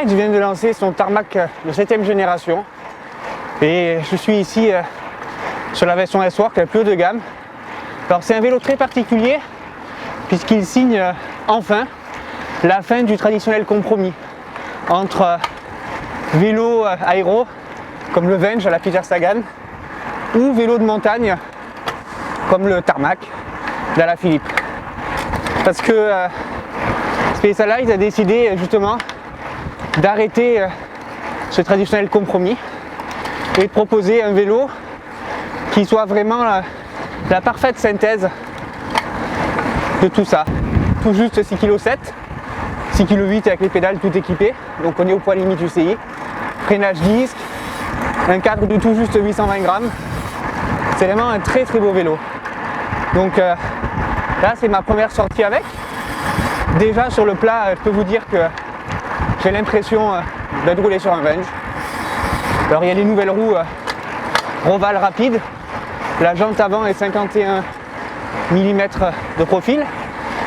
Specialized vient de lancer son tarmac de 7ème génération et je suis ici sur la version S-Work la plus haut de gamme. Alors c'est un vélo très particulier puisqu'il signe enfin la fin du traditionnel compromis entre vélo aéro comme le Venge à la Peter Sagan ou vélo de montagne comme le tarmac d'Ala Philippe. Parce que Specialized a décidé justement d'arrêter ce traditionnel compromis et de proposer un vélo qui soit vraiment la parfaite synthèse de tout ça. Tout juste 6,7 kg, 6,8 kg avec les pédales tout équipées, donc on est au poids limite UCI, freinage disque, un cadre de tout juste 820 grammes. C'est vraiment un très très beau vélo. Donc là c'est ma première sortie avec. Déjà sur le plat, je peux vous dire que j'ai l'impression d'être roulé sur un Venge. Alors il y a les nouvelles roues Roval rapide. La jante avant est 51 mm de profil.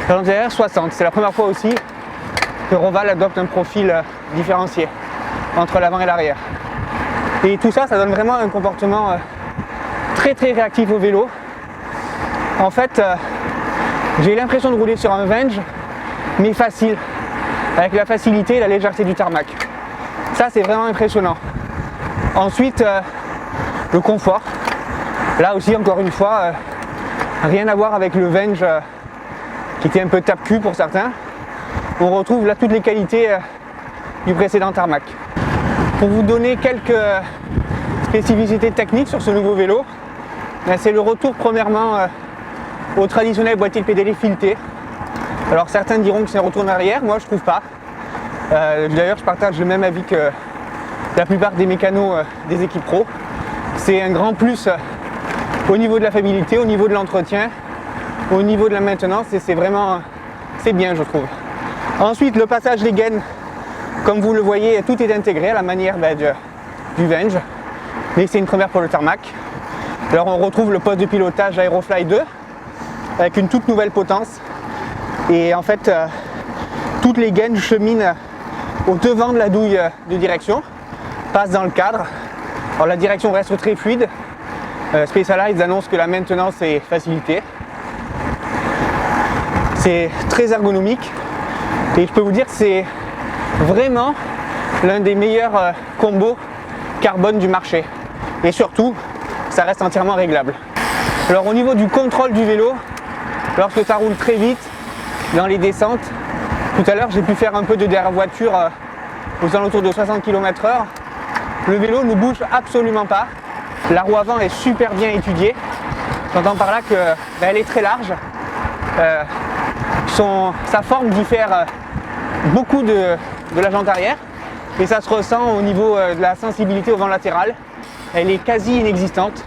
La jante derrière 60. C'est la première fois aussi que Roval adopte un profil différencié entre l'avant et l'arrière. Et tout ça, ça donne vraiment un comportement très très réactif au vélo. En fait, j'ai l'impression de rouler sur un Venge, mais facile, avec la facilité et la légèreté du tarmac. Ça, c'est vraiment impressionnant. Ensuite, le confort. Là aussi, encore une fois, rien à voir avec le Venge qui était un peu tape-cul pour certains. On retrouve là toutes les qualités du précédent tarmac. Pour vous donner quelques spécificités techniques sur ce nouveau vélo, c'est le retour premièrement au traditionnel boîtier de pédalier fileté. Alors certains diront que c'est un retour en arrière, moi je trouve pas. D'ailleurs je partage le même avis que la plupart des mécanos des équipes pro. C'est un grand plus au niveau de la fiabilité, au niveau de l'entretien, au niveau de la maintenance et c'est bien je trouve. Ensuite le passage des gaines, comme vous le voyez, tout est intégré à la manière du Venge, mais c'est une première pour le tarmac. Alors on retrouve le poste de pilotage Aerofly 2 avec une toute nouvelle potence et en fait toutes les gaines cheminent au devant de la douille de direction, passent dans le cadre. Alors la direction reste très fluide. Specialized annonce que la maintenance est facilitée. C'est très ergonomique et je peux vous dire que c'est vraiment l'un des meilleurs combos carbone du marché et surtout ça reste entièrement réglable. Alors au niveau du contrôle du vélo, lorsque ça roule très vite dans les descentes, tout à l'heure j'ai pu faire un peu de derrière voiture aux alentours de 60 km/h, le vélo ne bouge absolument pas. La roue avant est super bien étudiée, j'entends par là qu'elle est très large, sa forme diffère beaucoup de la jante arrière et ça se ressent au niveau de la sensibilité au vent latéral, elle est quasi inexistante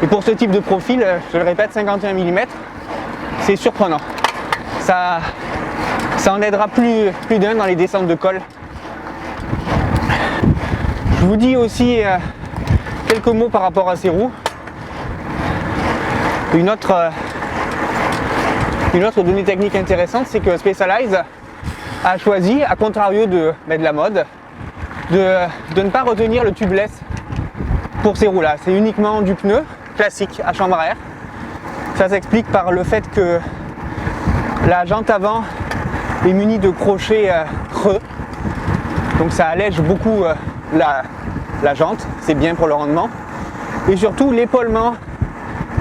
et pour ce type de profil, je le répète, 51 mm, c'est surprenant. Ça en aidera plus d'un dans les descentes de col. Je vous dis aussi quelques mots par rapport à ces roues. Une autre donnée technique intéressante, c'est que Specialized a choisi, à contrario de la mode, de ne pas retenir le tubeless pour ces roues-là. C'est uniquement du pneu classique à chambre à air. Ça s'explique par le fait que la jante avant est munie de crochets creux, donc ça allège beaucoup la jante, c'est bien pour le rendement. Et surtout l'épaulement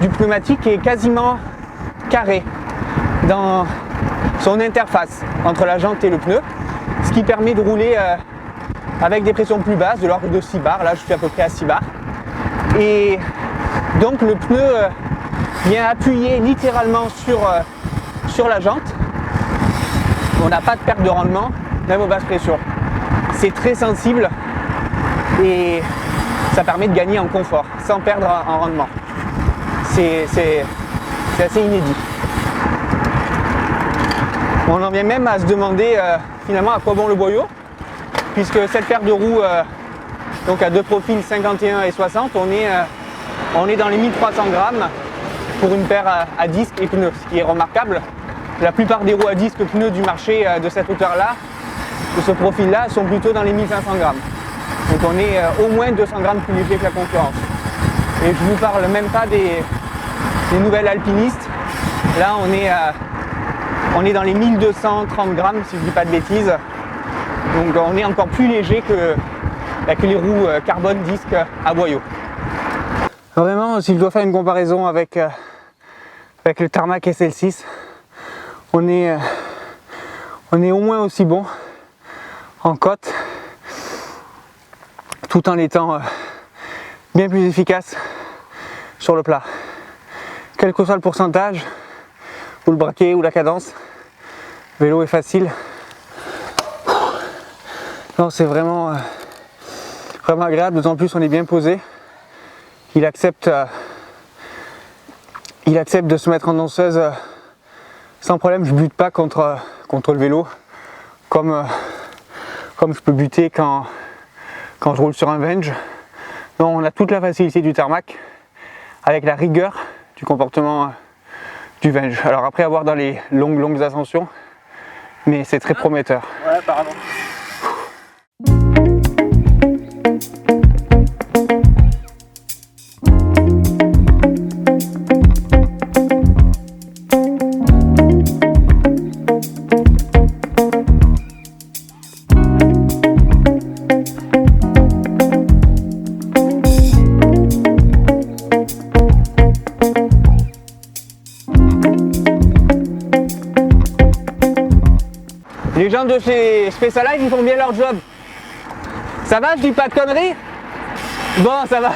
du pneumatique est quasiment carré dans son interface entre la jante et le pneu, ce qui permet de rouler avec des pressions plus basses, de l'ordre de 6 bars, là je suis à peu près à 6 bars. Et donc le pneu vient appuyer littéralement sur la jante. On n'a pas de perte de rendement, même aux basses pressions. C'est très sensible et ça permet de gagner en confort sans perdre en rendement. C'est assez inédit. On en vient même à se demander finalement à quoi bon le boyau, puisque cette paire de roues donc à deux profils 51 et 60, on est dans les 1300 grammes pour une paire à disque et pneus, ce qui est remarquable. La plupart des roues à disque pneus du marché de cette hauteur-là de ce profil-là sont plutôt dans les 1500 grammes. Donc on est au moins 200 grammes plus léger que la concurrence. Et je ne vous parle même pas des nouvelles alpinistes. Là on est dans les 1230 grammes si je ne dis pas de bêtises. Donc on est encore plus léger que les roues carbone disque à boyau. Vraiment, si je dois faire une comparaison avec le Tarmac SL6, on est au moins aussi bon en côte, tout en étant bien plus efficace sur le plat. Quel que soit le pourcentage, ou le braquet, ou la cadence, le vélo est facile. Non, c'est vraiment agréable, d'autant plus on est bien posé. Il accepte de se mettre en danseuse sans problème. Je bute pas contre le vélo comme je peux buter quand je roule sur un Venge. Non, on a toute la facilité du Tarmac avec la rigueur du comportement du Venge. Alors après, à voir dans les longues ascensions, mais c'est très prometteur. Ouais, pardon. Les gens de chez Special Life, ils font bien leur job. Ça va, je dis pas de conneries? Bon, ça va.